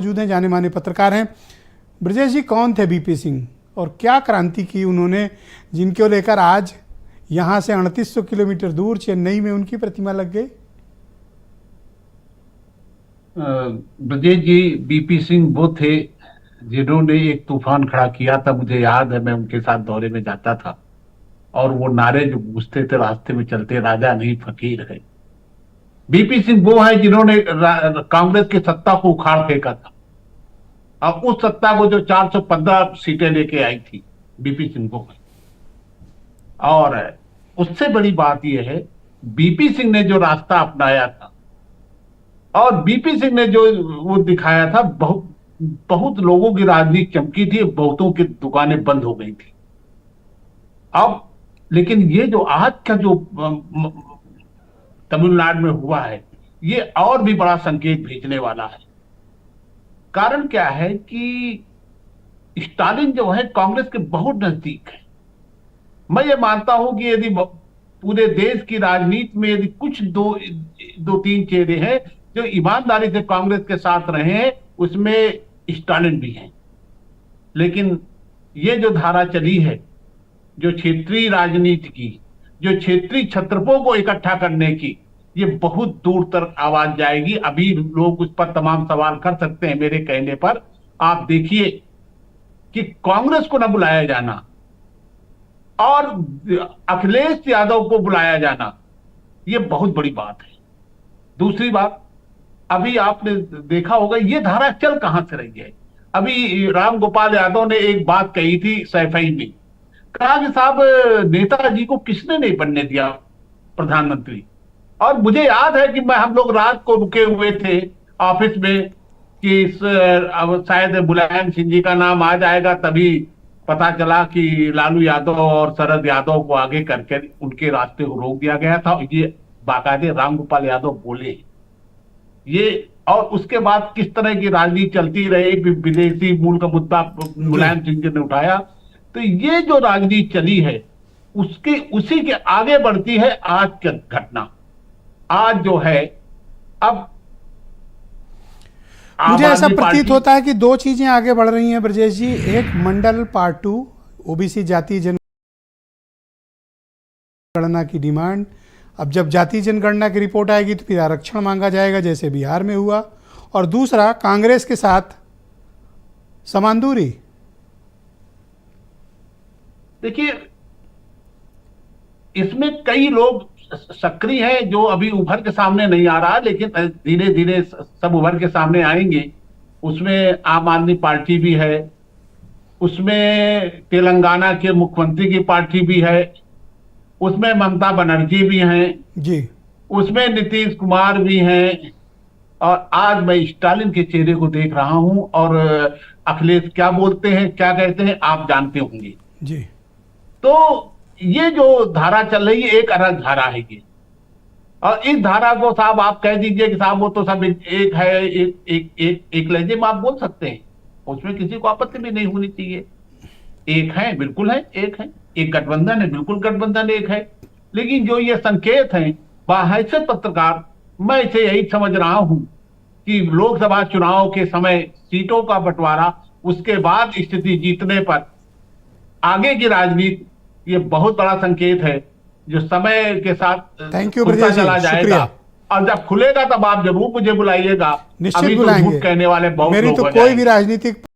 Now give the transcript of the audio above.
मौजूद हैं, जाने माने पत्रकार हैं। ब्रजेश जी, कौन थे बीपी सिंह और क्या क्रांति की उन्होंने, जिनको लेकर आज यहाँ से 3800 किलोमीटर दूर चेन्नई में उनकी प्रतिमा लग गई? ब्रजेश जी, बीपी सिंह वो थे जिन्होंने एक तूफान खड़ा किया था। मुझे याद है, मैं उनके साथ दौरे में जाता था और वो नारे जो गूंजते थे रास्ते में चलते, राजा नहीं फकीर है। बीपी सिंह वो है जिन्होंने कांग्रेस की सत्ता को उखाड़ फेंका था और उस सत्ता को जो 415 सीटें लेके आई थी, बीपी सिंह को है। और उससे बड़ी बात यह है, बीपी सिंह ने जो रास्ता अपनाया था और बीपी सिंह ने जो वो दिखाया था, बहुत बहुत लोगों की राजनीति चमकी थी, बहुतों की दुकानें बंद हो गई थी। अब लेकिन ये जो आज का जो तमिलनाडु में हुआ है, ये और भी बड़ा संकेत भेजने वाला है। कारण क्या है कि स्टालिन जो है कांग्रेस के बहुत नजदीक है। मैं ये मानता हूं कि यदि पूरे देश की राजनीति में यदि कुछ दो तीन चेहरे हैं जो ईमानदारी से कांग्रेस के साथ रहे हैं, उसमें स्टालिन भी हैं। लेकिन ये जो धारा चली है, जो क्षेत्रीय राजनीति की, जो क्षेत्रीय छत्रपों को इकट्ठा करने की, ये बहुत दूर तक आवाज जाएगी। अभी लोग उस पर तमाम सवाल कर सकते हैं मेरे कहने पर। आप देखिए कि कांग्रेस को न बुलाया जाना और अखिलेश यादव को बुलाया जाना, ये बहुत बड़ी बात है। दूसरी बात, अभी आपने देखा होगा ये धारा चल कहां से रही है। अभी राम गोपाल यादव ने एक बात कही थी सैफई में, कहा कि साहब नेताजी को किसने नहीं बनने दिया प्रधानमंत्री। और मुझे याद है कि हम लोग रात को रुके हुए थे ऑफिस में कि शायद मुलायम सिंह जी का नाम आ जाएगा, तभी पता चला कि लालू यादव और शरद यादव को आगे करके उनके रास्ते को रोक दिया गया था। ये बाकायदे राम गोपाल यादव बोले ये। और उसके बाद किस तरह की राजनीति चलती रही, विदेशी मूल का मुद्दा मुलायम सिंह जी ने उठाया। तो ये जो राजनीति चली है उसी के आगे बढ़ती है आज की घटना। आज जो है, अब मुझे ऐसा प्रतीत होता है कि दो चीजें आगे बढ़ रही हैं ब्रजेश जी। एक मंडल पार्ट 2 ओबीसी जाति जनगणना की डिमांड। अब जब जाति जनगणना की रिपोर्ट आएगी तो फिर आरक्षण मांगा जाएगा, जैसे बिहार में हुआ। और दूसरा, कांग्रेस के साथ समान दूरी। देखिए, इसमें कई लोग सक्रिय हैं जो अभी उभर के सामने नहीं आ रहा, लेकिन धीरे धीरे सब उभर के सामने आएंगे। उसमें आम आदमी पार्टी भी है, उसमें तेलंगाना के मुख्यमंत्री की पार्टी भी है, उसमें ममता बनर्जी भी हैं जी, उसमें नीतीश कुमार भी हैं, और आज मैं स्टालिन के चेहरे को देख रहा हूं। और अखिलेश क्या बोलते हैं, क्या कहते हैं, आप जानते होंगे जी। तो ये जो धारा चल रही है, एक अलग धारा है ये। और इस धारा को साहब आप कह दीजिए कि साहब वो तो सब एक है, एक लहजे में आप बोल सकते हैं, उसमें किसी को आपत्ति भी नहीं होनी चाहिए। एक है, बिल्कुल है, एक है, एक गठबंधन है, बिल्कुल गठबंधन एक है। लेकिन जो ये संकेत हैं, बाहैसियत पत्रकार, मैं इसे यही समझ रहा हूं कि लोकसभा चुनाव के समय सीटों का बंटवारा, उसके बाद स्थिति जीतने पर आगे की राजनीति, ये बहुत बड़ा संकेत है जो समय के साथ थैंक यू खुलता ब्रजेश जी, चला जाएगा। शुक्रिया। और जब खुलेगा तब आप जरूर मुझे बुलाइएगा। निश्चित अभी तो बुलाएंगे। झूठ कहने वाले बहुत मेरी लोग तो हो कोई भी जाएंगे। राजनीतिक